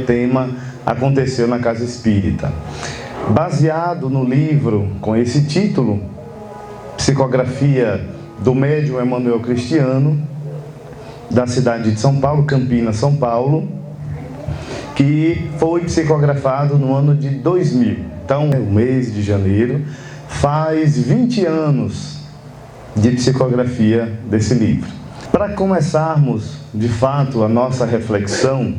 o tema Aconteceu na Casa Espírita. Baseado no livro com esse título, Psicografia do Médium Emanuel Cristiano, da cidade de São Paulo, Campinas, São Paulo, que foi psicografado no ano de 2000. Então, o mês de janeiro, faz 20 anos de psicografia desse livro. Para começarmos, de fato, a nossa reflexão,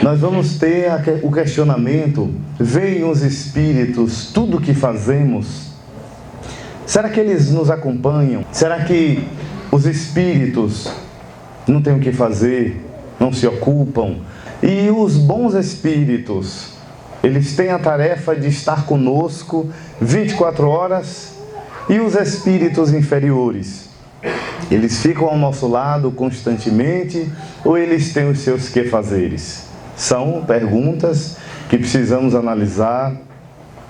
nós vamos ter o questionamento: veem os espíritos tudo o que fazemos? Será que eles nos acompanham? Será que os espíritos não têm o que fazer, não se ocupam? E os bons espíritos, eles têm a tarefa de estar conosco 24 horas? E os espíritos inferiores, eles ficam ao nosso lado constantemente ou eles têm os seus quefazeres? São perguntas que precisamos analisar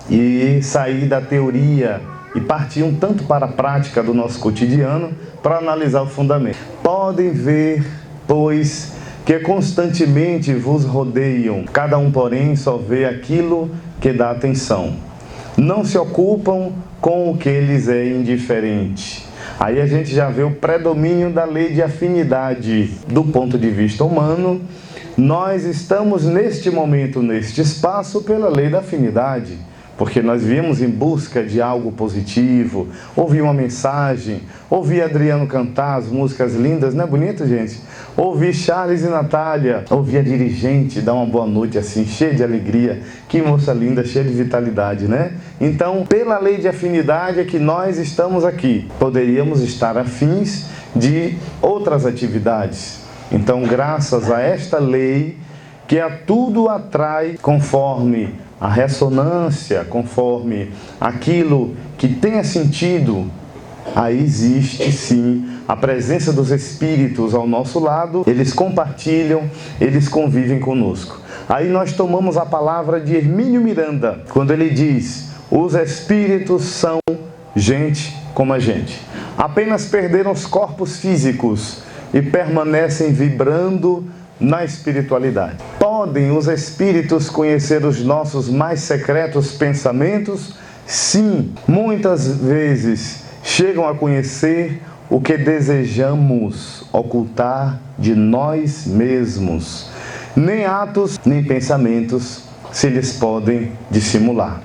e sair da teoria e partir um tanto para a prática do nosso cotidiano para analisar o fundamento. Podem ver, pois, que constantemente vos rodeiam, cada um, porém, só vê aquilo que dá atenção. Não se ocupam com o que lhes é indiferente. Aí a gente já vê o predomínio da lei de afinidade. Do ponto de vista humano, nós estamos neste momento, neste espaço, pela lei da afinidade. Porque nós viemos em busca de algo positivo, ouvir uma mensagem, ouvir Adriano cantar as músicas lindas, não é bonito, gente? Ouvir Charles e Natália, ouvir a dirigente dar uma boa noite assim, cheia de alegria. Que moça linda, cheia de vitalidade, né? Então, pela lei de afinidade é que nós estamos aqui. Poderíamos estar afins de outras atividades. Então, graças a esta lei, que a tudo atrai conforme a ressonância, conforme aquilo que tenha sentido, aí existe sim a presença dos espíritos ao nosso lado, eles compartilham, eles convivem conosco. Aí nós tomamos a palavra de Hermínio Miranda, quando ele diz: os espíritos são gente como a gente, apenas perderam os corpos físicos e permanecem vibrando na espiritualidade. Podem os espíritos conhecer os nossos mais secretos pensamentos? Sim, muitas vezes chegam a conhecer o que desejamos ocultar de nós mesmos. Nem atos, nem pensamentos se lhes podem dissimular.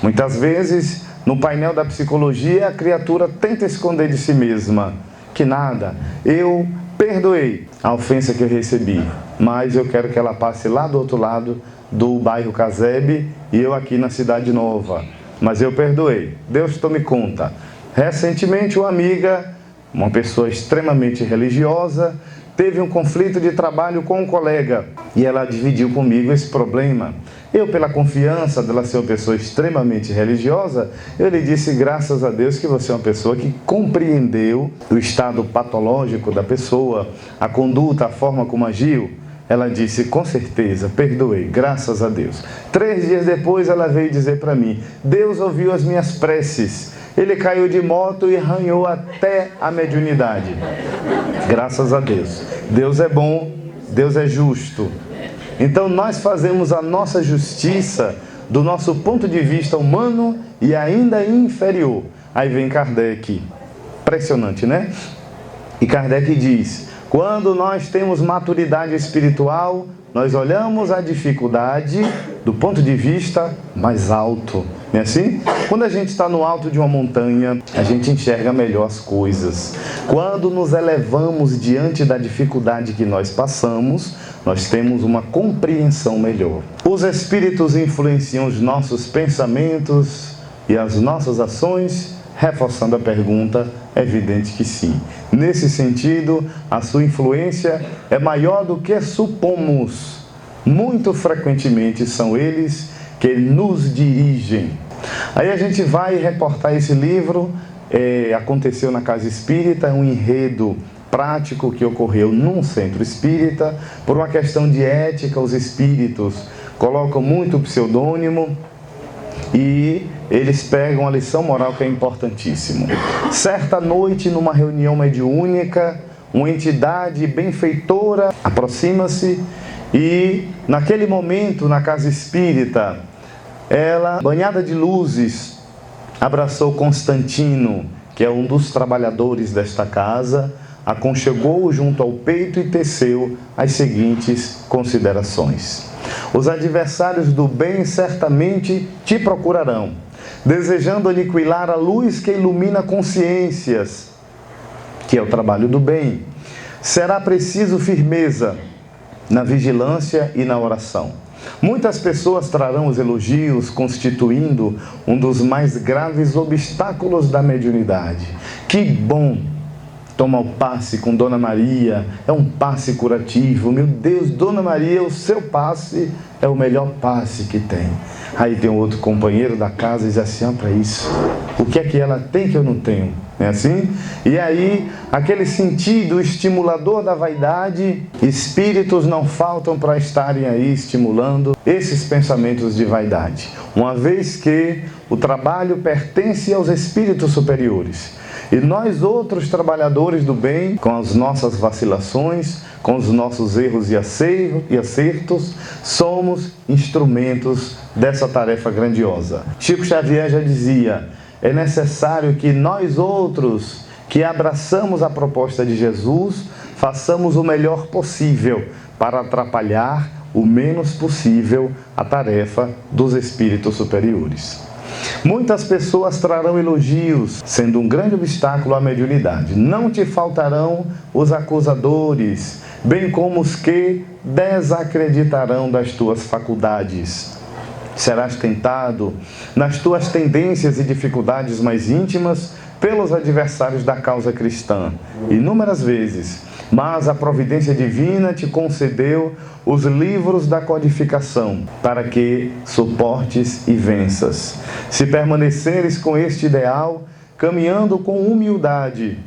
Muitas vezes, no painel da psicologia, a criatura tenta esconder de si mesma que nada, eu perdoei a ofensa que eu recebi, mas eu quero que ela passe lá do outro lado do bairro Casebre e eu aqui na Cidade Nova. Mas eu perdoei. Deus tome conta. Recentemente, uma amiga, uma pessoa extremamente religiosa, teve um conflito de trabalho com um colega e ela dividiu comigo esse problema. Eu, pela confiança dela ser uma pessoa extremamente religiosa, eu lhe disse: graças a Deus que você é uma pessoa que compreendeu o estado patológico da pessoa, a conduta, a forma como agiu. Ela disse: com certeza, perdoei, graças a Deus. 3 dias depois ela veio dizer para mim: Deus ouviu as minhas preces, ele caiu de moto e arranhou até a mediunidade. Graças a Deus. Deus é bom, Deus é justo. Então nós fazemos a nossa justiça do nosso ponto de vista humano e ainda inferior. Aí vem Kardec. Impressionante, né? E Kardec diz: quando nós temos maturidade espiritual, nós olhamos a dificuldade do ponto de vista mais alto. Não é assim? Quando a gente está no alto de uma montanha, a gente enxerga melhor as coisas. Quando nos elevamos diante da dificuldade que nós passamos, nós temos uma compreensão melhor. Os espíritos influenciam os nossos pensamentos e as nossas ações? Reforçando a pergunta, é evidente que sim. Nesse sentido, a sua influência é maior do que supomos. Muito frequentemente são eles que nos dirigem. Aí a gente vai reportar esse livro, Aconteceu na Casa Espírita, um enredo prático que ocorreu num centro espírita. Por uma questão de ética, os espíritos colocam muito pseudônimo e eles pegam a lição moral que é importantíssimo. Certa noite, numa reunião mediúnica, uma entidade benfeitora aproxima-se E naquele momento, na casa espírita, ela, banhada de luzes, abraçou Constantino, que é um dos trabalhadores desta casa, aconchegou-o junto ao peito e teceu as seguintes considerações: os adversários do bem certamente te procurarão, desejando aniquilar a luz que ilumina consciências, que é o trabalho do bem. Será preciso firmeza na vigilância e na oração. Muitas pessoas trarão os elogios, constituindo um dos mais graves obstáculos da mediunidade. Que bom tomar o passe com Dona Maria, é um passe curativo. Meu Deus, Dona Maria, o seu passe é o melhor passe que tem. Aí tem um outro companheiro da casa e diz assim: para isso, o que é que ela tem que eu não tenho? Não é assim? E aí, aquele sentido estimulador da vaidade, espíritos não faltam para estarem aí estimulando esses pensamentos de vaidade, uma vez que o trabalho pertence aos espíritos superiores. E nós outros trabalhadores do bem, com as nossas vacilações, com os nossos erros e acertos, somos instrumentos dessa tarefa grandiosa. Chico Xavier já dizia: é necessário que nós outros, que abraçamos a proposta de Jesus, façamos o melhor possível para atrapalhar o menos possível a tarefa dos espíritos superiores. Muitas pessoas trarão elogios, sendo um grande obstáculo à mediunidade. Não te faltarão os acusadores, bem como os que desacreditarão das tuas faculdades. Serás tentado nas tuas tendências e dificuldades mais íntimas pelos adversários da causa cristã, inúmeras vezes, mas a providência divina te concedeu os livros da codificação, para que suportes e venças. Se permaneceres com este ideal, caminhando com humildade,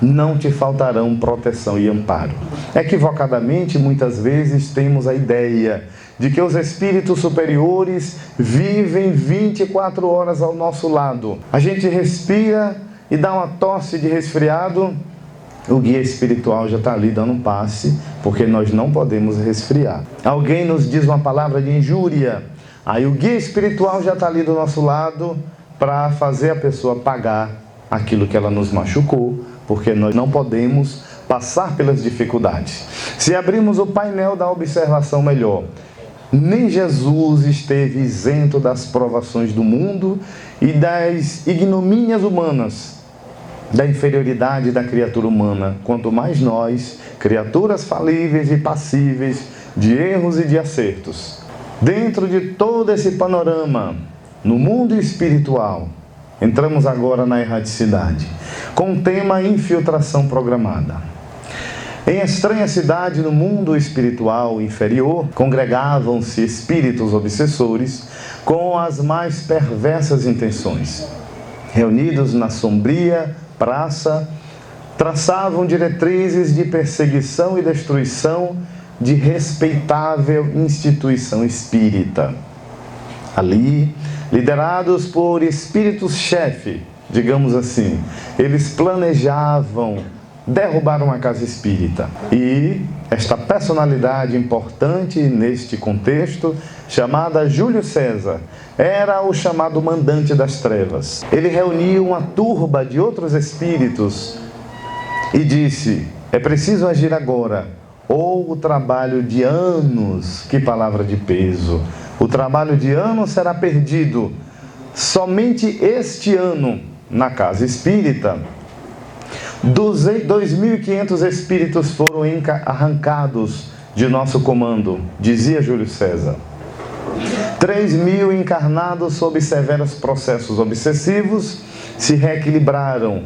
não te faltarão proteção e amparo. Equivocadamente, muitas vezes, temos a ideia de que os espíritos superiores vivem 24 horas ao nosso lado. A gente respira e dá uma tosse de resfriado, o guia espiritual já está ali dando um passe, porque nós não podemos resfriar. Alguém nos diz uma palavra de injúria, aí o guia espiritual já está ali do nosso lado para fazer a pessoa pagar aquilo que ela nos machucou, porque nós não podemos passar pelas dificuldades. Se abrimos o painel da observação melhor, nem Jesus esteve isento das provações do mundo e das ignomínias humanas, da inferioridade da criatura humana, quanto mais nós, criaturas falíveis e passíveis de erros e de acertos. Dentro de todo esse panorama, no mundo espiritual, entramos agora na erraticidade, com o tema infiltração programada. Em estranha cidade no mundo espiritual inferior, congregavam-se espíritos obsessores com as mais perversas intenções. Reunidos na sombria praça, traçavam diretrizes de perseguição e destruição de respeitável instituição espírita. Ali, liderados por espíritos-chefe, digamos assim, eles planejavam derrubar uma casa espírita. E esta personalidade importante neste contexto, chamada Júlio César, era o chamado mandante das trevas. Ele reuniu uma turba de outros espíritos e disse: é preciso agir agora, ou o trabalho de anos, que palavra de peso, o trabalho de anos será perdido. Somente este ano, na casa espírita, 2.500 espíritos foram arrancados de nosso comando, dizia Júlio César. 3.000 encarnados sob severos processos obsessivos se reequilibraram.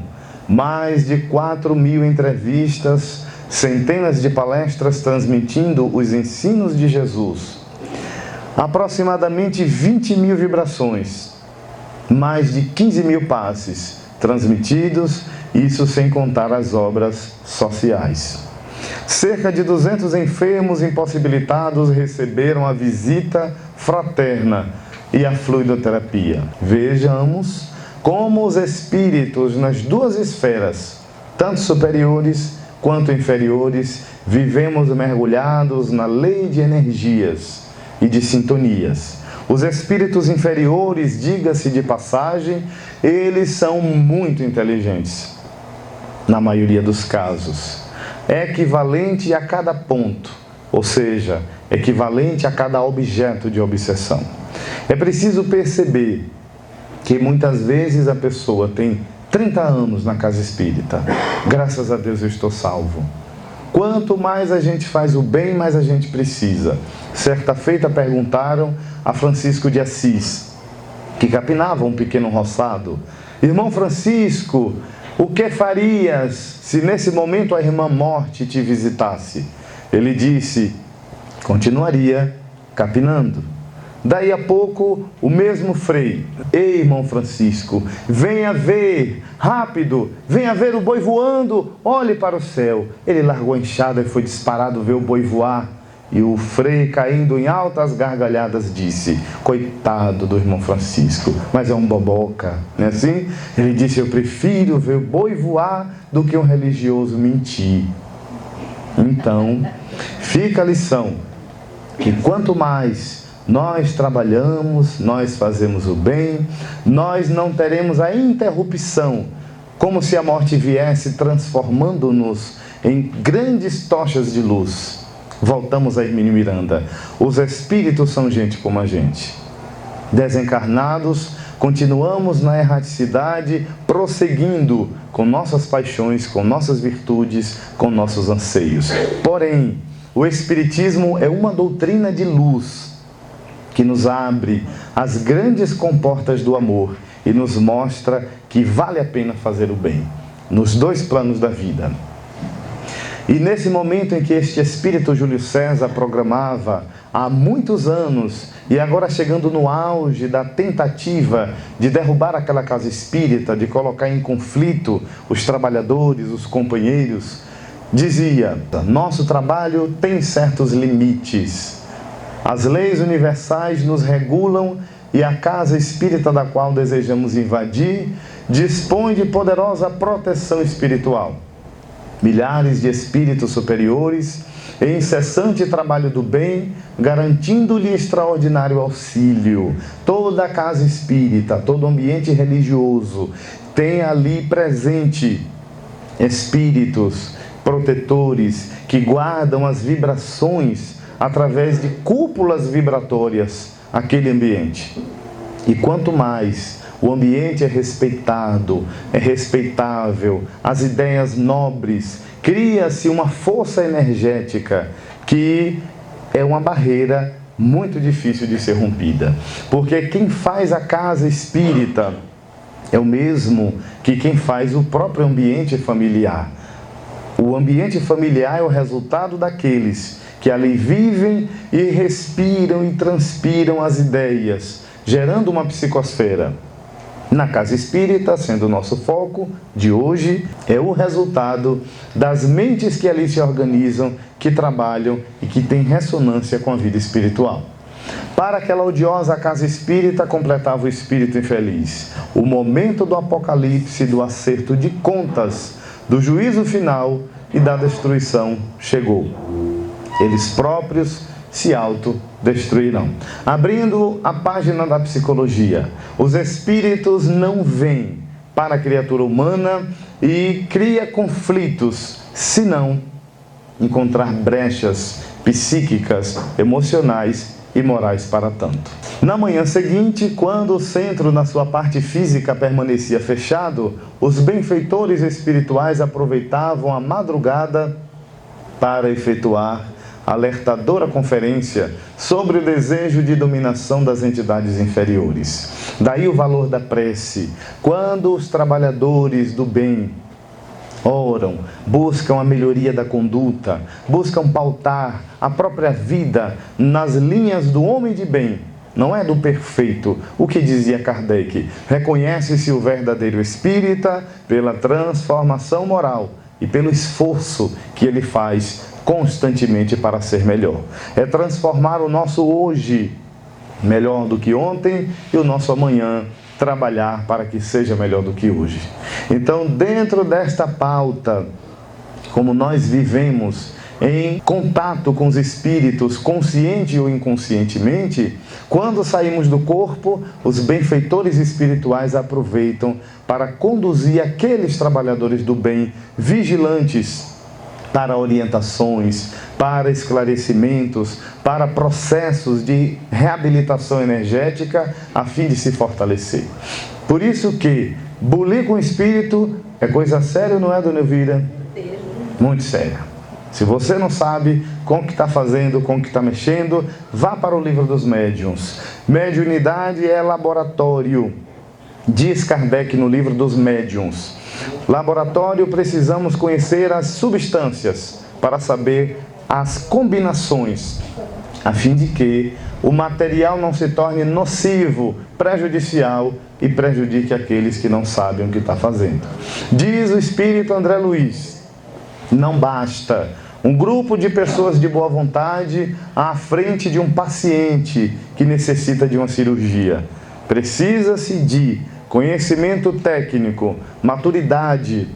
Mais de 4.000 entrevistas, centenas de palestras transmitindo os ensinos de Jesus. Aproximadamente 20.000 vibrações. Mais de 15.000 passes transmitidos, isso sem contar as obras sociais. Cerca de 200 enfermos impossibilitados receberam a visita fraterna e a fluidoterapia. Vejamos como os espíritos nas duas esferas, tanto superiores quanto inferiores, vivemos mergulhados na lei de energias e de sintonias. Os espíritos inferiores, diga-se de passagem, eles são muito inteligentes, na maioria dos casos. É equivalente a cada ponto, ou seja, equivalente a cada objeto de obsessão. É preciso perceber que muitas vezes a pessoa tem 30 anos na casa espírita. Graças a Deus eu estou salvo. Quanto mais a gente faz o bem, mais a gente precisa. Certa feita perguntaram a Francisco de Assis, que capinava um pequeno roçado: irmão Francisco, o que farias se nesse momento a irmã Morte te visitasse? Ele disse: continuaria capinando. Daí a pouco, o mesmo frei: ei, irmão Francisco, venha ver, rápido, venha ver o boi voando, olhe para o céu. Ele largou a enxada e foi disparado ver o boi voar. E o frei, caindo em altas gargalhadas, disse: coitado do irmão Francisco, mas é um boboca, não é assim? Ele disse: eu prefiro ver o boi voar do que um religioso mentir. Então, fica a lição, que quanto mais nós trabalhamos, nós fazemos o bem, nós não teremos a interrupção, como se a morte viesse transformando-nos em grandes tochas de luz. Voltamos a Hermínio Miranda: os espíritos são gente como a gente. Desencarnados, continuamos na erraticidade, prosseguindo com nossas paixões, com nossas virtudes, com nossos anseios. Porém, o Espiritismo é uma doutrina de luz que nos abre as grandes comportas do amor e nos mostra que vale a pena fazer o bem, nos dois planos da vida. E nesse momento em que este espírito Júlio César programava há muitos anos, e agora chegando no auge da tentativa de derrubar aquela casa espírita, de colocar em conflito os trabalhadores, os companheiros, dizia: nosso trabalho tem certos limites. As leis universais nos regulam e a casa espírita da qual desejamos invadir dispõe de poderosa proteção espiritual. Milhares de espíritos superiores em incessante trabalho do bem, garantindo-lhe extraordinário auxílio. Toda a casa espírita, todo ambiente religioso tem ali presente espíritos protetores que guardam as vibrações através de cúpulas vibratórias aquele ambiente. E quanto mais o ambiente é respeitado, é respeitável, as ideias nobres, cria-se uma força energética que é uma barreira muito difícil de ser rompida. Porque quem faz a casa espírita é o mesmo que quem faz o próprio ambiente familiar. O ambiente familiar é o resultado daqueles que ali vivem e respiram e transpiram as ideias, gerando uma psicosfera. Na casa espírita, sendo o nosso foco de hoje, é o resultado das mentes que ali se organizam, que trabalham e que têm ressonância com a vida espiritual. Para aquela odiosa casa espírita, completava o espírito infeliz. O momento do apocalipse, do acerto de contas, do juízo final e da destruição chegou. Eles próprios se autodestruirão. Abrindo a página da psicologia, os espíritos não vêm para a criatura humana e cria conflitos, senão encontrar brechas psíquicas, emocionais e morais para tanto. Na manhã seguinte, quando o centro na sua parte física permanecia fechado, os benfeitores espirituais aproveitavam a madrugada para efetuar alertadora conferência sobre o desejo de dominação das entidades inferiores. Daí o valor da prece. Quando os trabalhadores do bem oram, buscam a melhoria da conduta, buscam pautar a própria vida nas linhas do homem de bem, não é do perfeito. O que dizia Kardec? Reconhece-se o verdadeiro espírita pela transformação moral e pelo esforço que ele faz constantemente para ser melhor. É transformar o nosso hoje melhor do que ontem e o nosso amanhã trabalhar para que seja melhor do que hoje. Então, dentro desta pauta como nós vivemos em contato com os espíritos, consciente ou inconscientemente, quando saímos do corpo, os benfeitores espirituais aproveitam para conduzir aqueles trabalhadores do bem vigilantes para orientações, para esclarecimentos, para processos de reabilitação energética a fim de se fortalecer. Por isso que bulir com o espírito é coisa séria, não é, dona Elvira? Muito séria. Se você não sabe com o que está fazendo, com o que está mexendo, vá para o livro dos médiuns. Mediunidade é laboratório. Diz Kardec no livro dos médiuns. Laboratório, precisamos conhecer as substâncias para saber as combinações, a fim de que o material não se torne nocivo, prejudicial e prejudique aqueles que não sabem o que está fazendo. Diz o espírito André Luiz, não basta um grupo de pessoas de boa vontade à frente de um paciente que necessita de uma cirurgia. Precisa-se de conhecimento técnico, maturidade,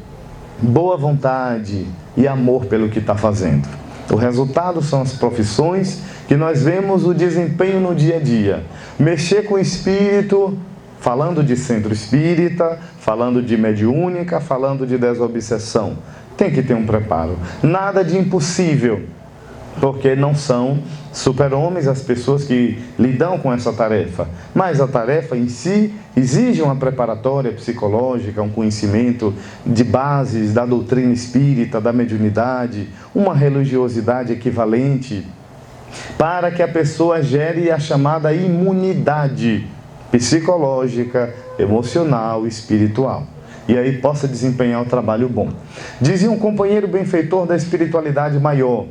boa vontade e amor pelo que está fazendo. O resultado são as profissões que nós vemos o desempenho no dia a dia. Mexer com o espírito, falando de centro espírita, falando de mediúnica, falando de desobsessão. Tem que ter um preparo. Nada de impossível, porque não são super-homens as pessoas que lidam com essa tarefa. Mas a tarefa em si exige uma preparatória psicológica, um conhecimento de bases da doutrina espírita, da mediunidade, uma religiosidade equivalente, para que a pessoa gere a chamada imunidade psicológica, emocional, espiritual. E aí possa desempenhar um trabalho bom. Dizia um companheiro benfeitor da espiritualidade maior: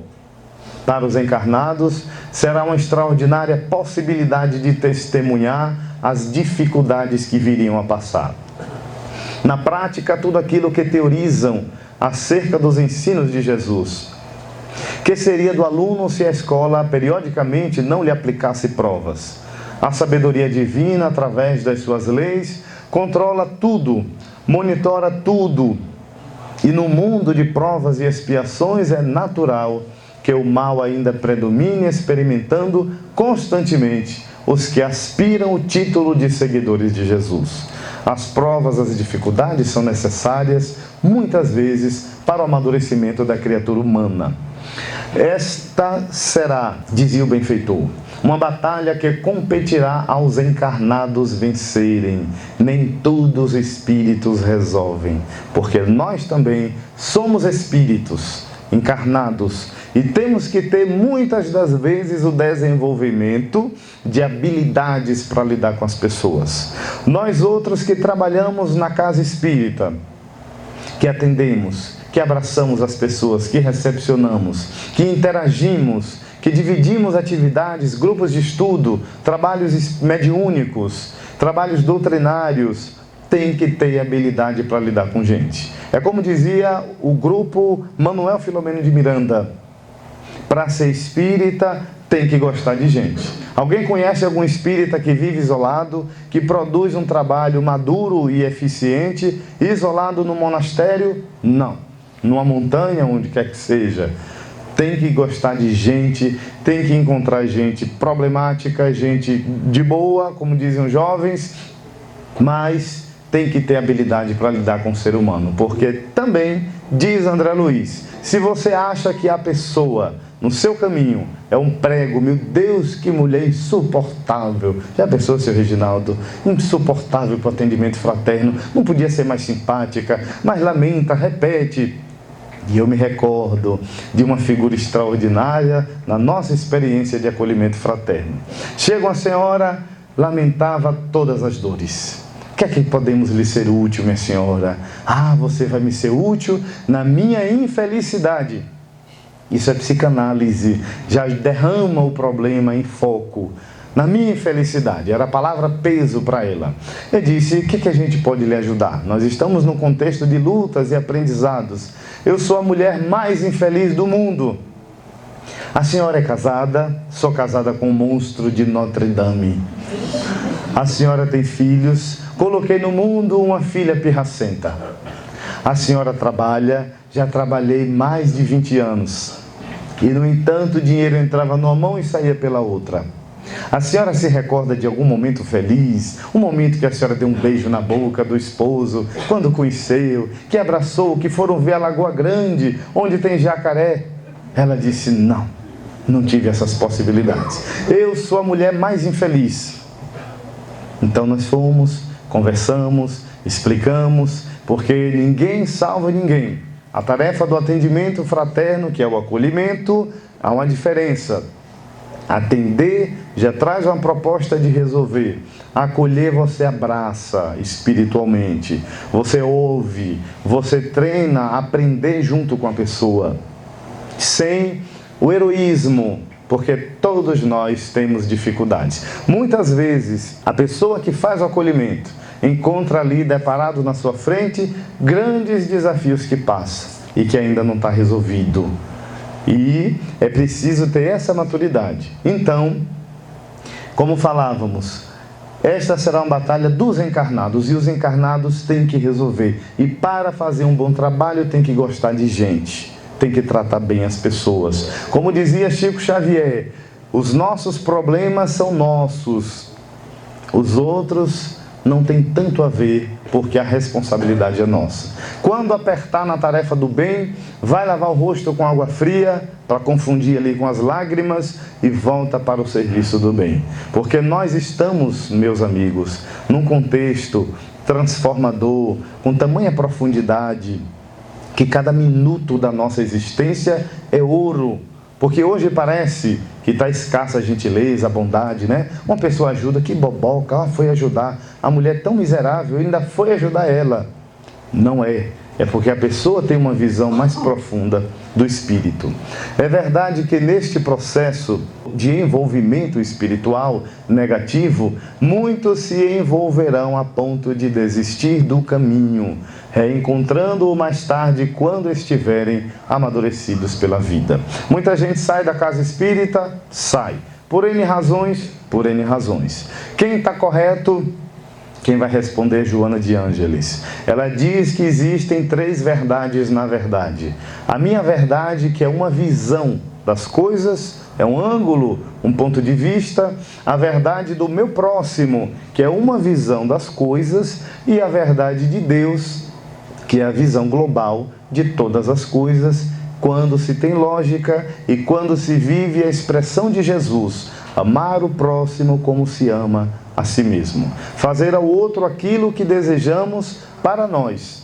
para os encarnados, será uma extraordinária possibilidade de testemunhar as dificuldades que viriam a passar. Na prática, tudo aquilo que teorizam acerca dos ensinos de Jesus. Que seria do aluno se a escola periodicamente não lhe aplicasse provas? A sabedoria divina, através das suas leis, controla tudo, monitora tudo. E no mundo de provas e expiações é natural que o mal ainda predomine, experimentando constantemente os que aspiram o título de seguidores de Jesus. As provas, as dificuldades são necessárias, muitas vezes, para o amadurecimento da criatura humana. Esta será, dizia o benfeitor, uma batalha que competirá aos encarnados vencerem. Nem tudo os espíritos resolvem, porque nós também somos espíritos encarnados e temos que ter muitas das vezes o desenvolvimento de habilidades para lidar com as pessoas. Nós outros que trabalhamos na casa espírita, que atendemos, que abraçamos as pessoas, que recepcionamos, que interagimos, que dividimos atividades, grupos de estudo, trabalhos mediúnicos, trabalhos doutrinários, tem que ter habilidade para lidar com gente. É como dizia o grupo Manuel Filomeno de Miranda: para ser espírita tem que gostar de gente. Alguém conhece algum espírita que vive isolado, que produz um trabalho maduro e eficiente, isolado no monastério? Não. Numa montanha, onde quer que seja. Tem que gostar de gente, tem que encontrar gente problemática, gente de boa, como dizem os jovens, mas tem que ter habilidade para lidar com o ser humano, porque também, diz André Luiz, se você acha que a pessoa no seu caminho é um prego, meu Deus, que mulher insuportável. Já pensou, seu Reginaldo? Insuportável para o atendimento fraterno, não podia ser mais simpática, mas lamenta, repete. E eu me recordo de uma figura extraordinária na nossa experiência de acolhimento fraterno. Chega uma senhora, lamentava todas as dores. O que é que podemos lhe ser útil, minha senhora? Ah, você vai me ser útil na minha infelicidade. Isso é psicanálise, já derrama o problema em foco. Na minha infelicidade, era a palavra peso para ela. Eu disse: o que a gente pode lhe ajudar? Nós estamos num contexto de lutas e aprendizados. Eu sou a mulher mais infeliz do mundo. A senhora é casada? Sou casada com um monstro de Notre Dame. A senhora tem filhos? Coloquei no mundo uma filha pirracenta. A senhora trabalha? já trabalhei mais de 20 anos. E, no entanto, o dinheiro entrava numa mão e saía pela outra. A senhora se recorda de algum momento feliz? Um momento que a senhora deu um beijo na boca do esposo, quando o conheceu, que abraçou, que foram ver a Lagoa Grande, onde tem jacaré? Ela disse, não tive essas possibilidades. Eu sou a mulher mais infeliz. Então nós fomos, conversamos, explicamos, porque ninguém salva ninguém. A tarefa do atendimento fraterno, que é o acolhimento, há uma diferença. Atender já traz uma proposta de resolver. Acolher, você abraça espiritualmente. Você ouve, você treina a aprender junto com a pessoa. Sem o heroísmo, porque todos nós temos dificuldades. Muitas vezes, a pessoa que faz o acolhimento encontra ali, deparado na sua frente, grandes desafios que passa e que ainda não está resolvido. E é preciso ter essa maturidade. Então, como falávamos, esta será uma batalha dos encarnados, e os encarnados têm que resolver. E para fazer um bom trabalho tem que gostar de gente, tem que tratar bem as pessoas. Como dizia Chico Xavier, os nossos problemas são nossos, os outros não tem tanto a ver, porque a responsabilidade é nossa. Quando apertar na tarefa do bem, vai lavar o rosto com água fria, para confundir ali com as lágrimas, e volta para o serviço do bem. Porque nós estamos, meus amigos, num contexto transformador, com tamanha profundidade, que cada minuto da nossa existência é ouro. Porque hoje parece que está escassa a gentileza, a bondade, né? Uma pessoa ajuda, que boboca, ela foi ajudar. A mulher tão miserável, ainda foi ajudar ela. Não é. É porque a pessoa tem uma visão mais profunda do espírito. É verdade que neste processo de envolvimento espiritual negativo, muitos se envolverão a ponto de desistir do caminho, reencontrando-o mais tarde quando estiverem amadurecidos pela vida. Muita gente sai da casa espírita, sai. Por N razões, por N razões. Quem está correto? Quem vai responder é Joana de Ângeles. Ela diz que existem 3 verdades na verdade. A minha verdade, que é uma visão das coisas, é um ângulo, um ponto de vista. A verdade do meu próximo, que é uma visão das coisas. E a verdade de Deus, que é a visão global de todas as coisas, quando se tem lógica e quando se vive a expressão de Jesus. Amar o próximo como se ama a si mesmo. Fazer ao outro aquilo que desejamos para nós.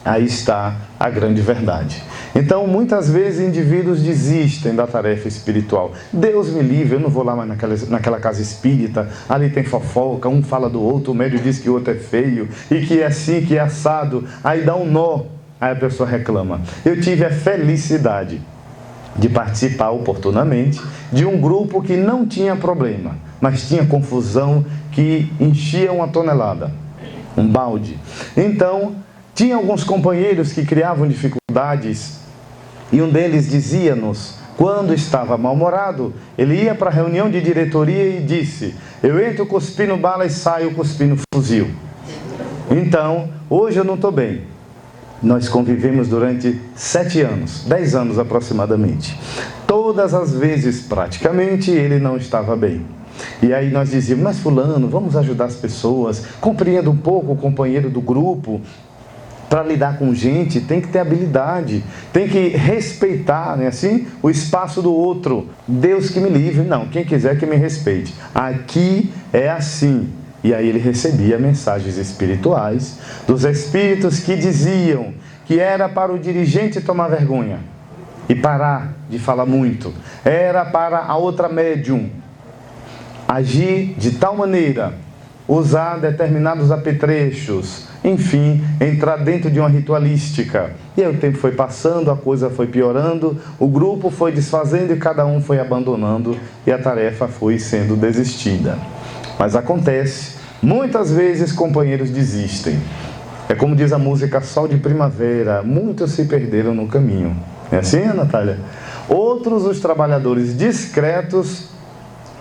Aí está a grande verdade. Então, muitas vezes, indivíduos desistem da tarefa espiritual. Deus me livre, eu não vou lá mais naquela casa espírita, ali tem fofoca, um fala do outro, o médium diz que o outro é feio, e que é assim, que é assado, aí dá um nó, aí a pessoa reclama. Eu tive a felicidade de participar oportunamente de um grupo que não tinha problema, mas tinha confusão que enchia uma tonelada, um balde. Então, tinha alguns companheiros que criavam dificuldades, e um deles dizia-nos, quando estava mal-humorado, ele ia para a reunião de diretoria e disse, eu entro cuspindo bala e saio cuspindo fuzil. Então, hoje eu não estou bem. Nós convivemos durante 7 anos, 10 anos aproximadamente. Todas as vezes, praticamente, ele não estava bem. E aí nós dizíamos, mas fulano, vamos ajudar as pessoas, compreenda um pouco o companheiro do grupo. Para lidar com gente, tem que ter habilidade, tem que respeitar, né, assim, o espaço do outro. Deus que me livre, não, quem quiser que me respeite. Aqui é assim. E aí ele recebia mensagens espirituais dos espíritos que diziam que era para o dirigente tomar vergonha e parar de falar muito. Era para a outra médium agir de tal maneira, usar determinados apetrechos, enfim, entrar dentro de uma ritualística. E aí o tempo foi passando, a coisa foi piorando, o grupo foi desfazendo e cada um foi abandonando e a tarefa foi sendo desistida. Mas acontece, muitas vezes companheiros desistem. É como diz a música Sol de Primavera, muitos se perderam no caminho. É assim, Natália? Outros, os trabalhadores discretos,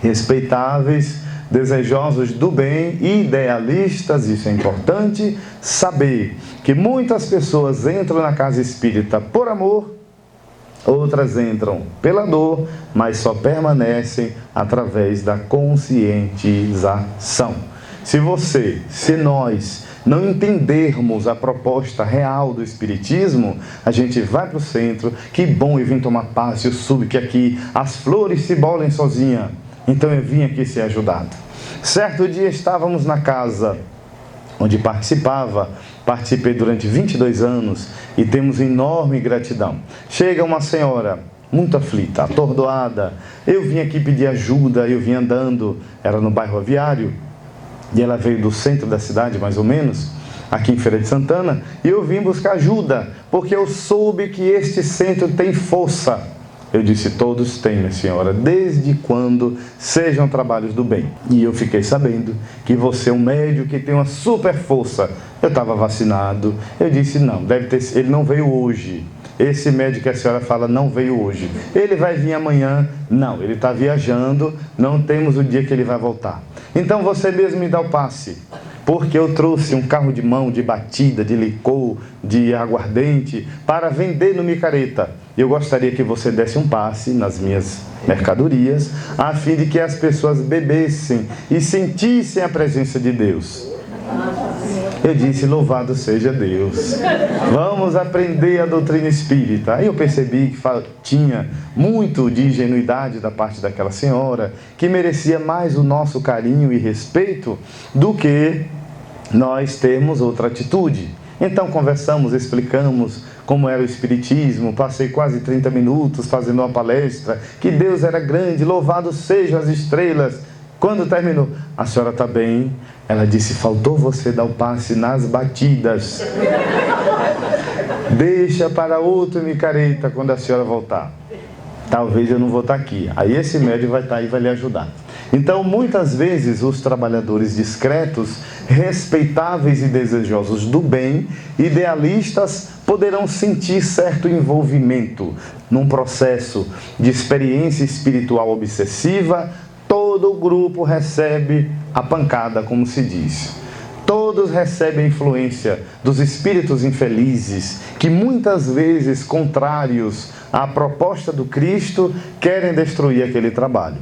respeitáveis, desejosos do bem, idealistas, isso é importante saber, que muitas pessoas entram na casa espírita por amor, outras entram pela dor, mas só permanecem através da conscientização. Se nós não entendermos a proposta real do Espiritismo, a gente vai para o centro, que bom, eu vim tomar passe, eu soube que aqui as flores se bolem sozinha, então eu vim aqui ser ajudado. Certo dia estávamos na casa onde participei durante 22 anos e temos enorme gratidão. Chega uma senhora muito aflita, atordoada, eu vim aqui pedir ajuda, eu vim andando, era no bairro Aviário, e ela veio do centro da cidade, mais ou menos, aqui em Feira de Santana, e eu vim buscar ajuda, porque eu soube que este centro tem força. Eu disse, todos têm, minha senhora, desde quando sejam trabalhos do bem. E eu fiquei sabendo que você é um médium que tem uma super força. Eu estava vacinado, eu disse, não, ele não veio hoje. Esse médico que a senhora fala não veio hoje. Ele vai vir amanhã. Não, ele está viajando, não temos o dia que ele vai voltar. Então você mesmo me dá o passe, porque eu trouxe um carro de mão, de batida, de licor, de aguardente, para vender no micareta. Eu gostaria que você desse um passe nas minhas mercadorias, a fim de que as pessoas bebessem e sentissem a presença de Deus. Eu disse, louvado seja Deus. Vamos aprender a doutrina espírita. Aí eu percebi que tinha muito de ingenuidade da parte daquela senhora, que merecia mais o nosso carinho e respeito do que nós termos outra atitude. Então conversamos, explicamos como era o Espiritismo, passei quase 30 minutos fazendo uma palestra, que Deus era grande, louvado sejam as estrelas. Quando terminou, a senhora está bem? Ela disse, faltou você dar o passe nas batidas. Deixa para outro micareta quando a senhora voltar. Talvez eu não vou estar aqui. Aí esse médium vai estar aí e vai lhe ajudar. Então, muitas vezes, os trabalhadores discretos, respeitáveis e desejosos do bem, idealistas, poderão sentir certo envolvimento num processo de experiência espiritual obsessiva. Todo o grupo recebe a pancada, como se diz. Todos recebem a influência dos espíritos infelizes, que muitas vezes, contrários à proposta do Cristo, querem destruir aquele trabalho.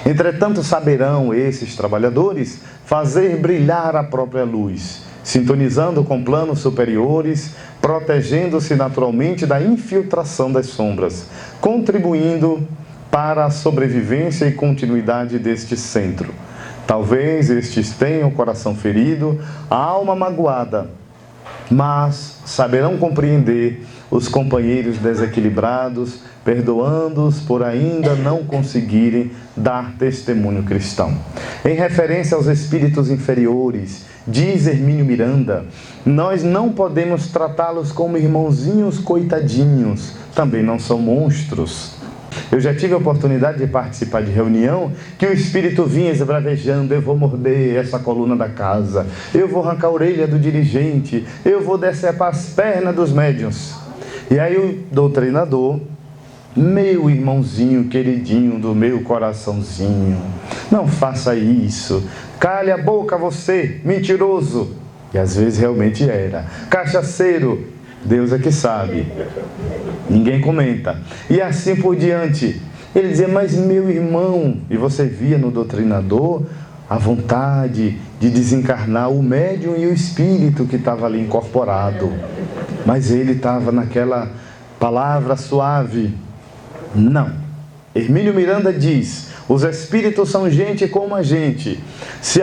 Entretanto, saberão esses trabalhadores fazer brilhar a própria luz, sintonizando com planos superiores, protegendo-se naturalmente da infiltração das sombras, contribuindo para a sobrevivência e continuidade deste centro. Talvez estes tenham o coração ferido, a alma magoada, mas saberão compreender os companheiros desequilibrados, perdoando-os por ainda não conseguirem dar testemunho cristão. Em referência aos espíritos inferiores, diz Hermínio Miranda, nós não podemos tratá-los como irmãozinhos coitadinhos, também não são monstros. Eu já tive a oportunidade de participar de reunião que o espírito vinha esbravejando, eu vou morder essa coluna da casa, eu vou arrancar a orelha do dirigente, eu vou decepar as pernas dos médiuns. E aí o doutrinador, meu irmãozinho queridinho do meu coraçãozinho, não faça isso, cale a boca você, mentiroso. E às vezes realmente era, cachaceiro, Deus é que sabe, ninguém comenta. E assim por diante. Ele dizia, mas meu irmão, e você via no doutrinador a vontade de desencarnar o médium e o espírito que estava ali incorporado. Mas ele estava naquela palavra suave. Não. Hermínio Miranda diz, os espíritos são gente como a gente. Se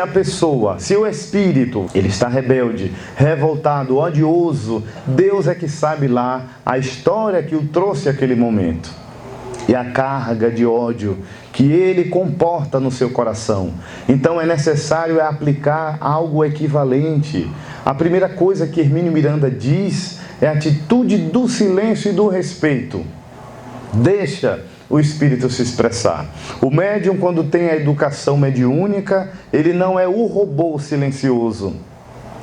o espírito, ele está rebelde, revoltado, odioso, Deus é que sabe lá a história que o trouxe àquele momento. E a carga de ódio que ele comporta no seu coração. Então é necessário aplicar algo equivalente. A primeira coisa que Hermínio Miranda diz é a atitude do silêncio e do respeito. Deixa o espírito se expressar. O médium, quando tem a educação mediúnica, ele não é o robô silencioso.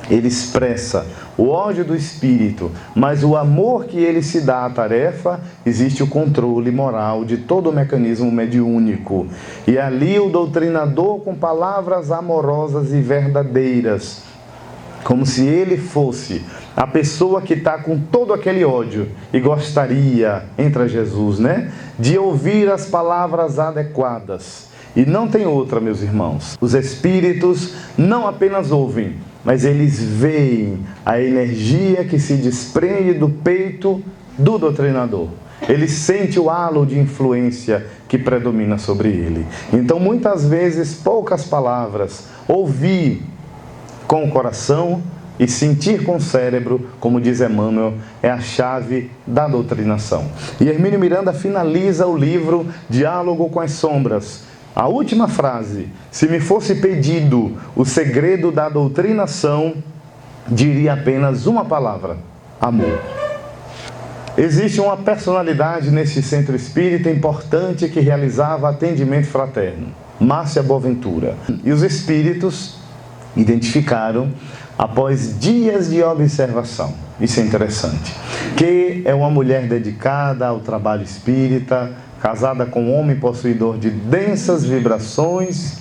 ele expressa o ódio do espírito, mas o amor que ele se dá à tarefa, existe o controle moral de todo o mecanismo mediúnico. E ali o doutrinador, com palavras amorosas e verdadeiras, como se ele fosse a pessoa que está com todo aquele ódio e gostaria, entra Jesus, né, de ouvir as palavras adequadas. E não tem outra, meus irmãos. Os espíritos não apenas ouvem, mas eles veem a energia que se desprende do peito do doutrinador. Ele sente o halo de influência que predomina sobre ele. Então, muitas vezes, poucas palavras, ouvir com o coração e sentir com o cérebro, como diz Emmanuel, é a chave da doutrinação. E Hermínio Miranda finaliza o livro Diálogo com as Sombras. A última frase: se me fosse pedido o segredo da doutrinação, diria apenas uma palavra: amor. Existe uma personalidade neste centro espírita importante que realizava atendimento fraterno, Márcia Boaventura. E os espíritos identificaram, após dias de observação, isso é interessante, que é uma mulher dedicada ao trabalho espírita, casada com um homem possuidor de densas vibrações,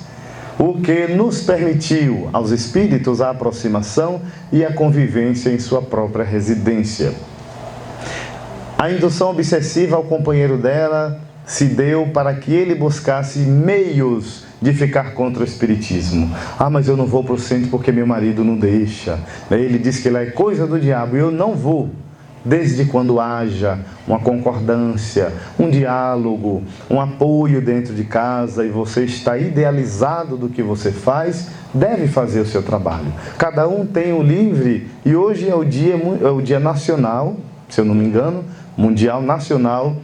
o que nos permitiu aos espíritos a aproximação e a convivência em sua própria residência. A indução obsessiva ao companheiro dela se deu para que ele buscasse meios de ficar contra o espiritismo. Ah, mas eu não vou para o centro porque meu marido não deixa. Ele diz que lá é coisa do diabo e eu não vou. Desde quando haja uma concordância, um diálogo, um apoio dentro de casa e você está idealizado do que você faz, deve fazer o seu trabalho. Cada um tem o livre, e hoje é o dia nacional, se eu não me engano, mundial nacional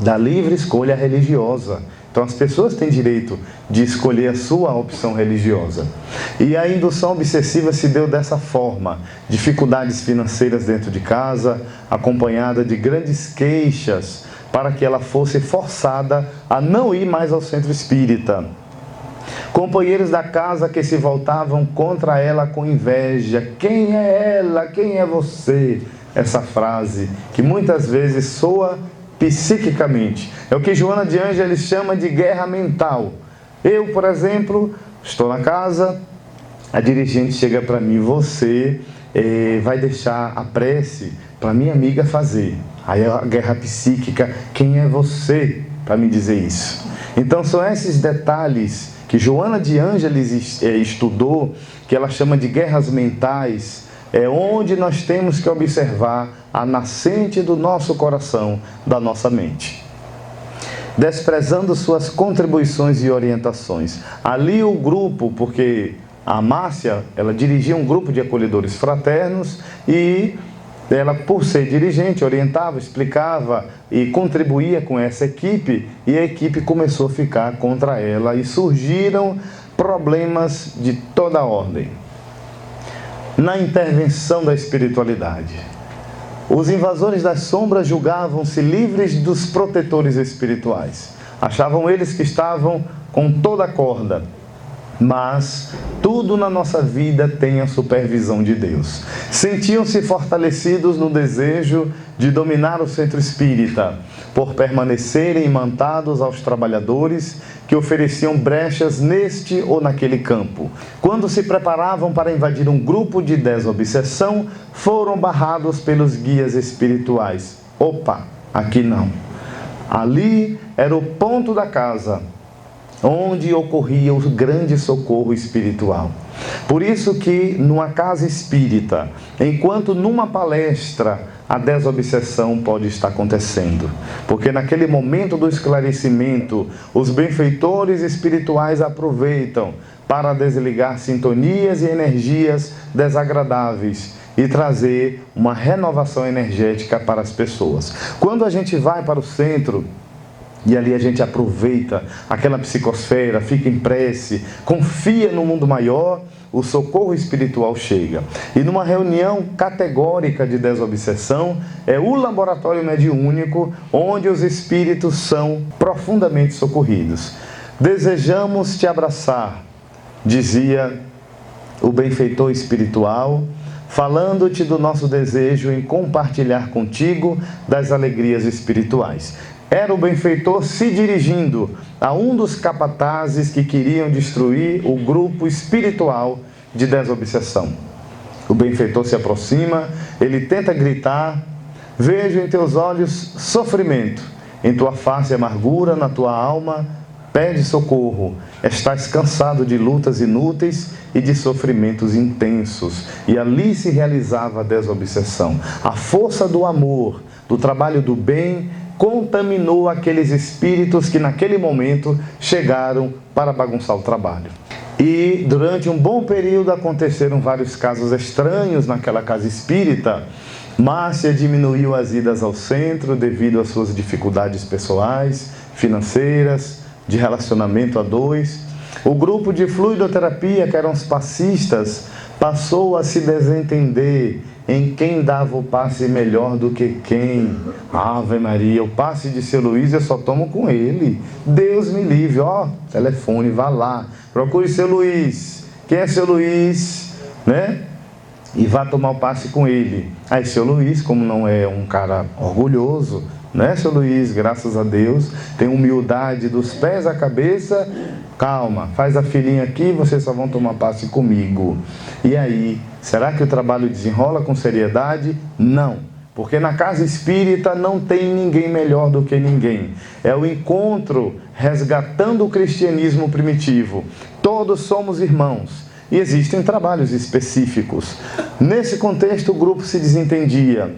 da livre escolha religiosa. Então as pessoas têm direito de escolher a sua opção religiosa. E a indução obsessiva se deu dessa forma: dificuldades financeiras dentro de casa, acompanhada de grandes queixas, para que ela fosse forçada a não ir mais ao centro espírita. Companheiros da casa que se voltavam contra ela com inveja: quem é ela? Quem é você? Essa frase que muitas vezes soa psiquicamente. É o que Joana de Ângeles chama de guerra mental. Eu, por exemplo, estou na casa, a dirigente chega para mim: você vai deixar a prece para minha amiga fazer. Aí a guerra psíquica: quem é você para me dizer isso? Então são esses detalhes que Joana de Ângeles estudou, que ela chama de guerras mentais, é onde nós temos que observar a nascente do nosso coração, da nossa mente. Desprezando suas contribuições e orientações. Ali o grupo, porque a Márcia, ela dirigia um grupo de acolhedores fraternos e ela, por ser dirigente, orientava, explicava e contribuía com essa equipe, e a equipe começou a ficar contra ela e surgiram problemas de toda ordem. Na intervenção da espiritualidade, os invasores das sombras julgavam-se livres dos protetores espirituais. Achavam eles que estavam com toda a corda. Mas tudo na nossa vida tem a supervisão de Deus. Sentiam-se fortalecidos no desejo de dominar o centro espírita, por permanecerem imantados aos trabalhadores que ofereciam brechas neste ou naquele campo. Quando se preparavam para invadir um grupo de desobsessão, foram barrados pelos guias espirituais. Opa, aqui não. Ali era o ponto da casa onde ocorria o grande socorro espiritual. Por isso que numa casa espírita, enquanto numa palestra, a desobsessão pode estar acontecendo. Porque naquele momento do esclarecimento, os benfeitores espirituais aproveitam para desligar sintonias e energias desagradáveis e trazer uma renovação energética para as pessoas. Quando a gente vai para o centro, e ali a gente aproveita aquela psicosfera, fica em prece, confia no mundo maior, o socorro espiritual chega. E numa reunião categórica de desobsessão, é o laboratório mediúnico onde os espíritos são profundamente socorridos. Desejamos te abraçar, dizia o benfeitor espiritual, falando-te do nosso desejo em compartilhar contigo das alegrias espirituais. Era o benfeitor se dirigindo a um dos capatazes que queriam destruir o grupo espiritual de desobsessão. O benfeitor se aproxima, ele tenta gritar: vejo em teus olhos sofrimento, em tua face amargura, na tua alma pede socorro. Estás cansado de lutas inúteis e de sofrimentos intensos. E ali se realizava a desobsessão. A força do amor, do trabalho do bem, contaminou aqueles espíritos que naquele momento chegaram para bagunçar o trabalho. E durante um bom período aconteceram vários casos estranhos naquela casa espírita. Márcia diminuiu as idas ao centro devido às suas dificuldades pessoais, financeiras, de relacionamento a dois. O grupo de fluidoterapia, que eram os passistas, passou a se desentender em quem dava o passe melhor do que quem. Ave Maria, o passe de seu Luiz eu só tomo com ele. Deus me livre, ó, telefone, vá lá, procure seu Luiz. Quem é seu Luiz, né? E vá tomar o passe com ele. Aí seu Luiz, como não é um cara orgulhoso, né, seu Luiz, graças a Deus, tem humildade dos pés à cabeça. Calma, faz a filinha aqui, vocês só vão tomar passe comigo. E aí, será que o trabalho desenrola com seriedade? Não, porque na casa espírita não tem ninguém melhor do que ninguém. É o encontro resgatando o cristianismo primitivo. Todos somos irmãos e existem trabalhos específicos. Nesse contexto, o grupo se desentendia.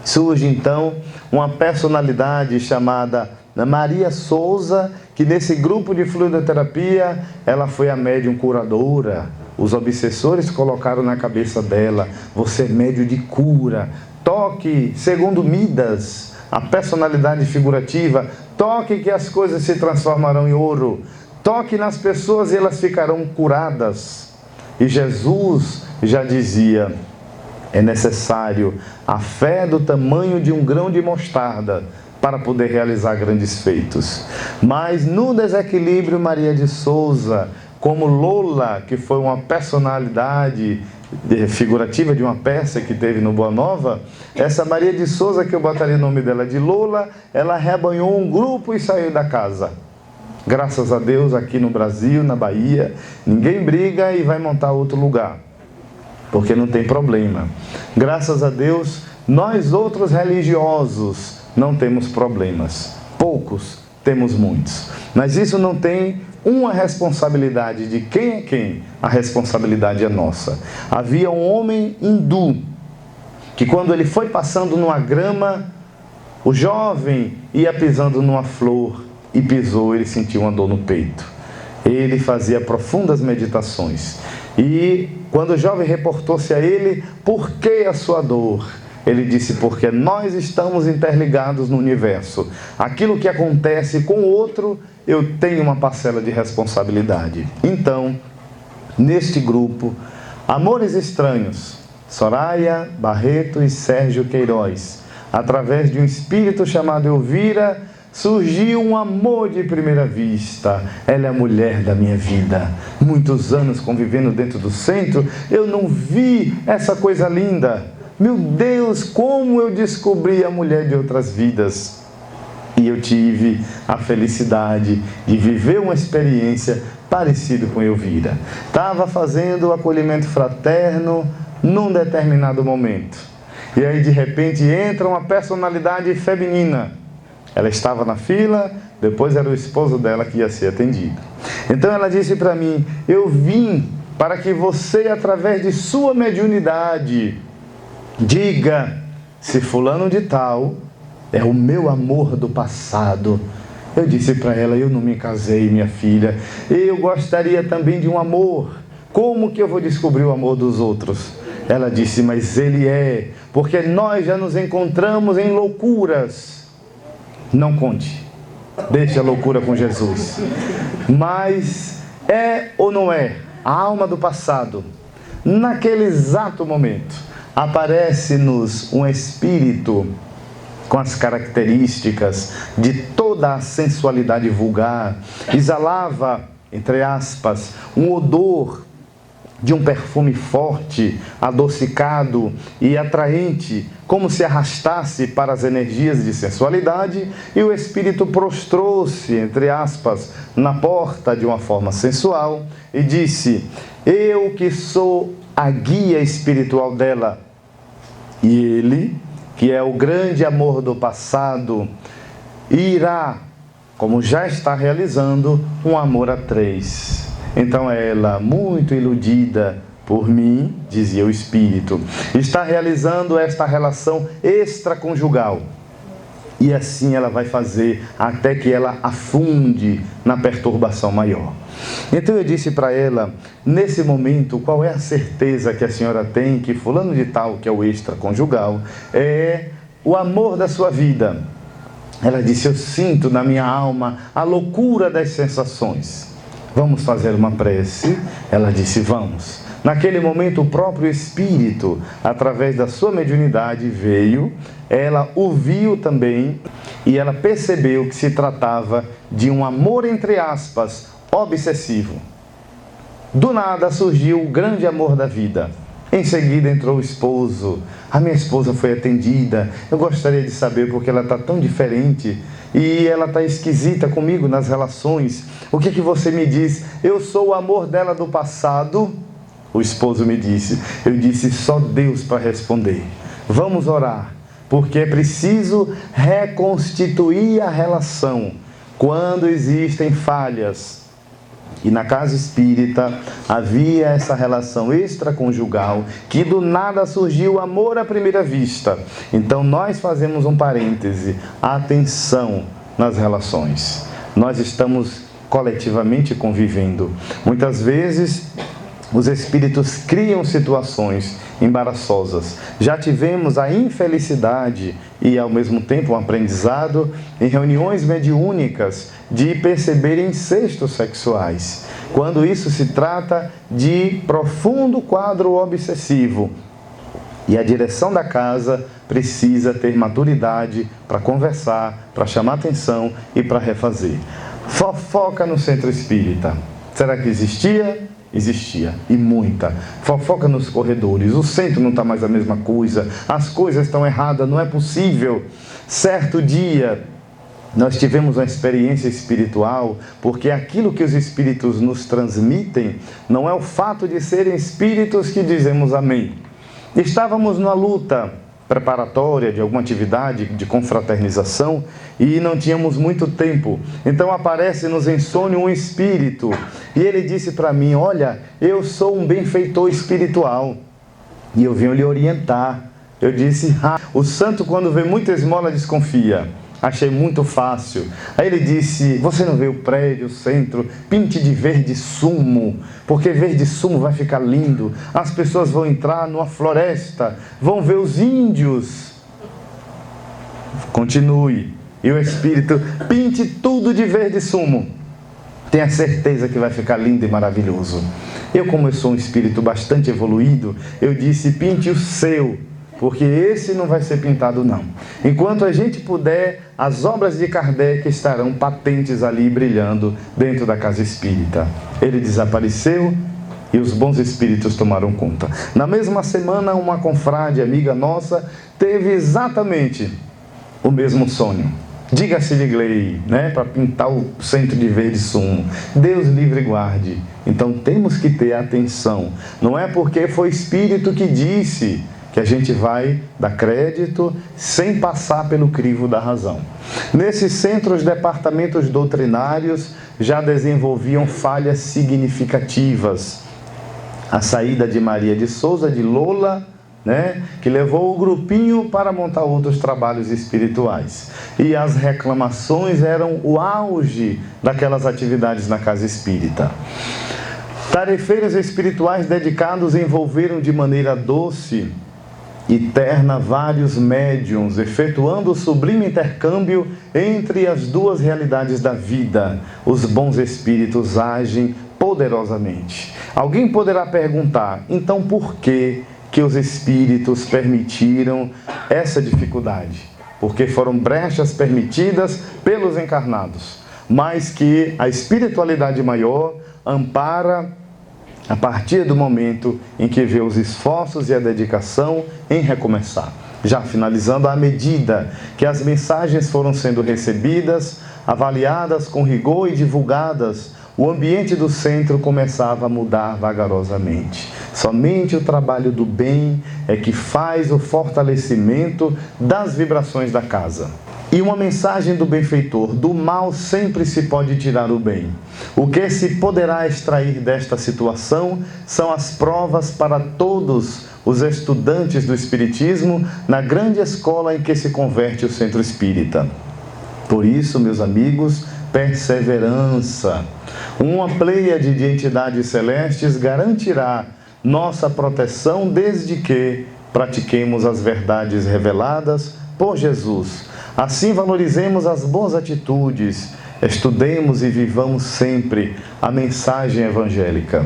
Surge então uma personalidade chamada Maria Souza, que nesse grupo de fluidoterapia, ela foi a médium curadora. Os obsessores colocaram na cabeça dela: você é médium de cura, toque, segundo Midas, a personalidade figurativa, toque que as coisas se transformarão em ouro, toque nas pessoas e elas ficarão curadas. E Jesus já dizia: é necessário a fé do tamanho de um grão de mostarda para poder realizar grandes feitos. Mas no desequilíbrio, Maria de Souza, como Lola, que foi uma personalidade figurativa de uma peça que teve no Boa Nova, essa Maria de Souza, que eu botaria o nome dela de Lola, ela rebanhou um grupo e saiu da casa. Graças a Deus, aqui no Brasil, na Bahia, ninguém briga e vai montar outro lugar, porque não tem problema. Graças a Deus, nós outros religiosos não temos problemas. Poucos, temos muitos. Mas isso não tem uma responsabilidade de quem é quem. A responsabilidade é nossa. Havia um homem hindu que, quando ele foi passando numa grama, o jovem ia pisando numa flor e pisou, ele sentiu uma dor no peito. Ele fazia profundas meditações. E quando o jovem reportou-se a ele: por que a sua dor? Ele disse: porque nós estamos interligados no universo. Aquilo que acontece com o outro, eu tenho uma parcela de responsabilidade. Então, neste grupo, Amores Estranhos, Soraya Barreto e Sérgio Queiroz, através de um espírito chamado Elvira, surgiu um amor de primeira vista. Ela é a mulher da minha vida. Muitos anos convivendo dentro do centro, eu não vi essa coisa linda. Meu Deus, como eu descobri a mulher de outras vidas. E eu tive a felicidade de viver uma experiência parecida com Elvira. Estava fazendo o acolhimento fraterno num determinado momento. E aí, de repente, entra uma personalidade feminina. Ela estava na fila, depois era o esposo dela que ia ser atendido. Então ela disse para mim: eu vim para que você, através de sua mediunidade, diga se fulano de tal é o meu amor do passado. Eu disse para ela: eu não me casei, minha filha. Eu gostaria também de um amor. Como que eu vou descobrir o amor dos outros? Ela disse: mas ele é, porque nós já nos encontramos em loucuras. Não conte, deixe a loucura com Jesus. Mas é ou não é a alma do passado? Naquele exato momento, aparece-nos um espírito com as características de toda a sensualidade vulgar. Exalava, entre aspas, um odor de um perfume forte, adocicado e atraente, como se arrastasse para as energias de sensualidade, e o espírito prostrou-se, entre aspas, na porta de uma forma sensual e disse: eu que sou a guia espiritual dela. E ele, que é o grande amor do passado, irá, como já está realizando, um amor a três. Então ela, muito iludida por mim, dizia o espírito, está realizando esta relação extraconjugal. E assim ela vai fazer até que ela afunde na perturbação maior. Então eu disse para ela, nesse momento, qual é a certeza que a senhora tem que fulano de tal, que é o extraconjugal, é o amor da sua vida? Ela disse: eu sinto na minha alma a loucura das sensações. Vamos fazer uma prece? Ela disse: vamos. Naquele momento, o próprio Espírito, através da sua mediunidade, veio, ela ouviu também e ela percebeu que se tratava de um amor, entre aspas, obsessivo. Do nada surgiu o grande amor da vida. Em seguida entrou o esposo. A minha esposa foi atendida. Eu gostaria de saber porque ela está tão diferente e ela está esquisita comigo nas relações. O que você me diz? Eu sou o amor dela do passado. O esposo me disse. Eu disse: só Deus para responder. Vamos orar, porque é preciso reconstituir a relação quando existem falhas. E na casa espírita havia essa relação extraconjugal que do nada surgiu o amor à primeira vista. Então nós fazemos um parêntese. Atenção nas relações. Nós estamos coletivamente convivendo. Muitas vezes os espíritos criam situações embaraçosas. Já tivemos a infelicidade e ao mesmo tempo um aprendizado em reuniões mediúnicas de perceber incestos sexuais, quando isso se trata de profundo quadro obsessivo. E a direção da casa precisa ter maturidade para conversar, para chamar atenção e para refazer. Fofoca no centro espírita. Será que existia? Existia, e muita. Fofoca nos corredores, o centro não está mais a mesma coisa, as coisas estão erradas, não é possível. Certo dia, nós tivemos uma experiência espiritual, porque aquilo que os espíritos nos transmitem não é o fato de serem espíritos que dizemos amém. Estávamos numa luta preparatória de alguma atividade de confraternização e não tínhamos muito tempo. Então aparece-nos em sonho um espírito e ele disse para mim: olha, eu sou um benfeitor espiritual e eu venho lhe orientar. Eu disse: o santo quando vê muita esmola desconfia. Achei muito fácil. Aí ele disse: você não vê o prédio, o centro, pinte de verde sumo, porque verde sumo vai ficar lindo. As pessoas vão entrar numa floresta, vão ver os índios. Continue. E o espírito: pinte tudo de verde sumo. Tenha certeza que vai ficar lindo e maravilhoso. Como eu sou um espírito bastante evoluído, eu disse: pinte o seu, porque esse não vai ser pintado não. Enquanto a gente puder, as obras de Kardec estarão patentes ali, brilhando dentro da casa espírita. Ele desapareceu e os bons espíritos tomaram conta. Na mesma semana, uma confrade amiga nossa teve exatamente o mesmo sonho. Diga-se de Glei, para pintar o centro de verde sumo. Deus livre e guarde. Então temos que ter atenção. Não é porque foi espírito que disse que a gente vai dar crédito sem passar pelo crivo da razão. Nesses centros, departamentos doutrinários já desenvolviam falhas significativas. A saída de Maria de Souza, de Lola, que levou o grupinho para montar outros trabalhos espirituais. E as reclamações eram o auge daquelas atividades na casa espírita. Tarefeiros espirituais dedicados envolveram de maneira doce e terna vários médiuns, efetuando o sublime intercâmbio entre as duas realidades da vida. Os bons espíritos agem poderosamente. Alguém poderá perguntar: então por que os espíritos permitiram essa dificuldade? Porque foram brechas permitidas pelos encarnados, mas que a espiritualidade maior ampara a partir do momento em que vê os esforços e a dedicação em recomeçar. Já finalizando, à medida que as mensagens foram sendo recebidas, avaliadas com rigor e divulgadas, o ambiente do centro começava a mudar vagarosamente. Somente o trabalho do bem é que faz o fortalecimento das vibrações da casa. E uma mensagem do benfeitor: do mal sempre se pode tirar o bem. O que se poderá extrair desta situação são as provas para todos os estudantes do Espiritismo na grande escola em que se converte o Centro Espírita. Por isso, meus amigos, perseverança. Uma pleiade de entidades celestes garantirá nossa proteção desde que pratiquemos as verdades reveladas por Jesus. Assim, valorizemos as boas atitudes, estudemos e vivamos sempre a mensagem evangélica,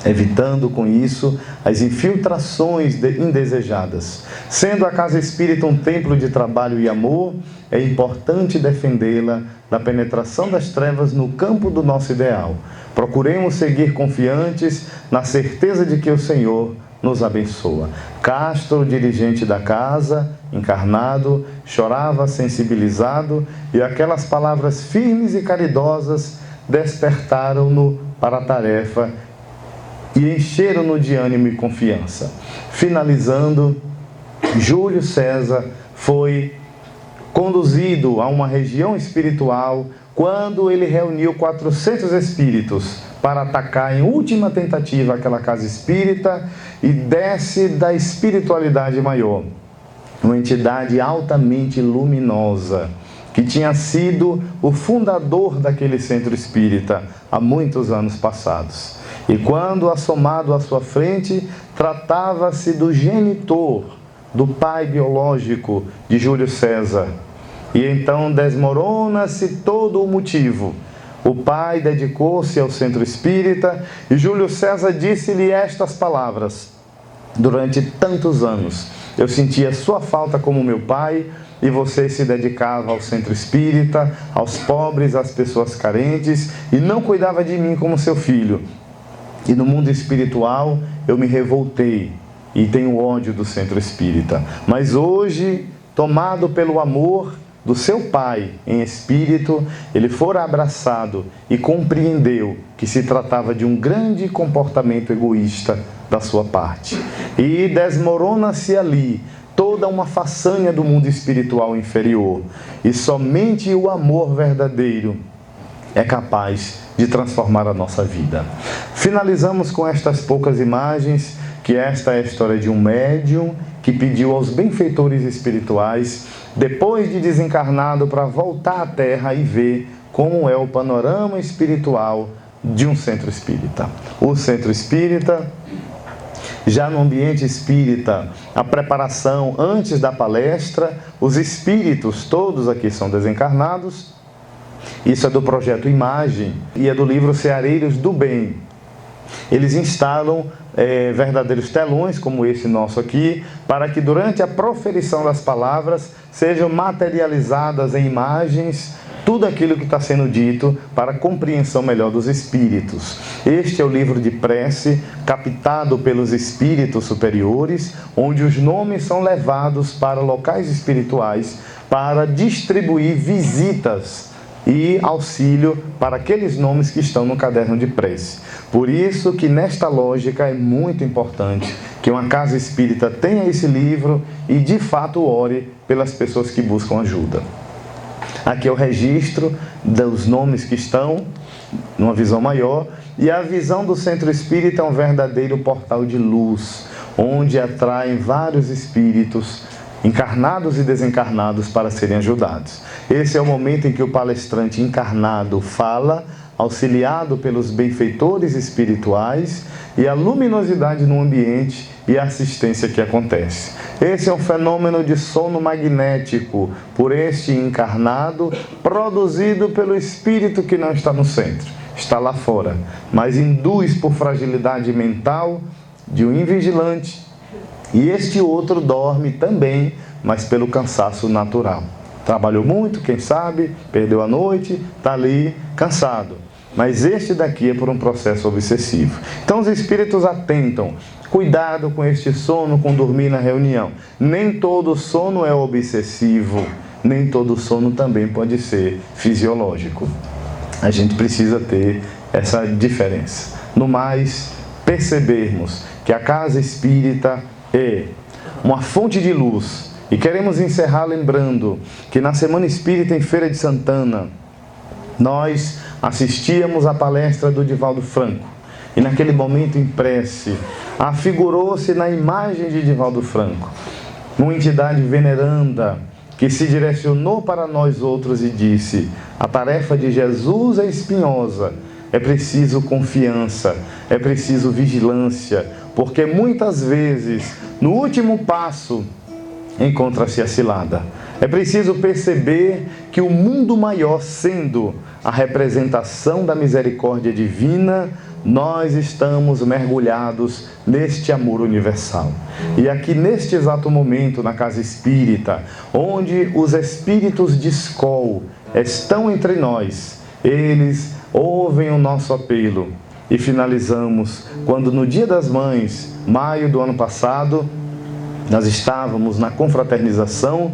evitando com isso as infiltrações indesejadas. Sendo a casa espírita um templo de trabalho e amor, é importante defendê-la da penetração das trevas no campo do nosso ideal. Procuremos seguir confiantes na certeza de que o Senhor nos abençoa. Castro, dirigente da casa, encarnado, chorava sensibilizado, e aquelas palavras firmes e caridosas despertaram-no para a tarefa e encheram-no de ânimo e confiança. Finalizando, Júlio César foi conduzido a uma região espiritual quando ele reuniu 400 espíritos para atacar em última tentativa aquela casa espírita e desce da espiritualidade maior, uma entidade altamente luminosa, que tinha sido o fundador daquele centro espírita há muitos anos passados. E quando assomado à sua frente, tratava-se do genitor, do pai biológico de Júlio César. E então desmorona-se todo o motivo. O pai dedicou-se ao centro espírita e Júlio César disse-lhe estas palavras: durante tantos anos eu sentia sua falta como meu pai, e você se dedicava ao centro espírita, aos pobres, às pessoas carentes, e não cuidava de mim como seu filho. E no mundo espiritual eu me revoltei e tenho ódio do centro espírita. Mas hoje, tomado pelo amor do seu pai em espírito, ele fora abraçado e compreendeu que se tratava de um grande comportamento egoísta da sua parte. E desmorona-se ali toda uma façanha do mundo espiritual inferior. E somente o amor verdadeiro é capaz de transformar a nossa vida. Finalizamos com estas poucas imagens, que esta é a história de um médium que pediu aos benfeitores espirituais, depois de desencarnado, para voltar à Terra e ver como é o panorama espiritual de um centro espírita. O centro espírita, já no ambiente espírita, a preparação antes da palestra, os espíritos, todos aqui são desencarnados. Isso é do projeto Imagem e é do livro Ceareiros do Bem. Eles instalam verdadeiros telões, como esse nosso aqui, para que durante a proferição das palavras sejam materializadas em imagens tudo aquilo que está sendo dito para a compreensão melhor dos espíritos. Este é o livro de prece captado pelos espíritos superiores, onde os nomes são levados para locais espirituais para distribuir visitas e auxílio para aqueles nomes que estão no caderno de prece. Por isso que nesta lógica é muito importante que uma casa espírita tenha esse livro e de fato ore pelas pessoas que buscam ajuda. Aqui é o registro dos nomes que estão numa visão maior, e a visão do centro espírita é um verdadeiro portal de luz, onde atraem vários espíritos encarnados e desencarnados para serem ajudados. Esse é o momento em que o palestrante encarnado fala, auxiliado pelos benfeitores espirituais, e a luminosidade no ambiente e a assistência que acontece. Esse é um fenômeno de sono magnético por este encarnado, produzido pelo espírito que não está no centro, está lá fora, mas induz por fragilidade mental de um invigilante. E este outro dorme também, mas pelo cansaço natural. Trabalhou muito, quem sabe, perdeu a noite, está ali cansado. mas este daqui é por um processo obsessivo. Então os espíritos atentam, cuidado com este sono, com dormir na reunião. Nem todo sono é obsessivo, nem todo sono também pode ser fisiológico. A gente precisa ter essa diferença. No mais, percebermos que a casa espírita é uma fonte de luz. E queremos encerrar lembrando que na Semana Espírita em Feira de Santana, nós assistíamos à palestra do Divaldo Franco. E naquele momento em prece, afigurou-se na imagem de Divaldo Franco uma entidade veneranda que se direcionou para nós outros e disse: a tarefa de Jesus é espinhosa, é preciso confiança, é preciso vigilância, porque muitas vezes, no último passo, encontra-se a cilada. É preciso perceber que o mundo maior, sendo a representação da misericórdia divina, nós estamos mergulhados neste amor universal. E aqui neste exato momento, na casa espírita, onde os espíritos de escol estão entre nós, eles ouvem o nosso apelo. E finalizamos quando no Dia das Mães, maio do ano passado, nós estávamos na confraternização,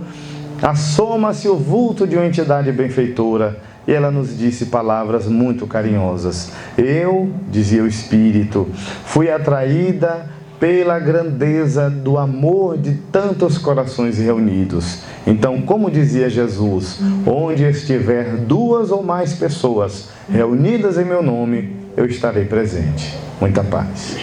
assoma-se o vulto de uma entidade benfeitora e ela nos disse palavras muito carinhosas. Eu, dizia o Espírito, fui atraída pela grandeza do amor de tantos corações reunidos. Então, como dizia Jesus, onde estiver 2 ou mais pessoas reunidas em meu nome, eu estarei presente. Muita paz.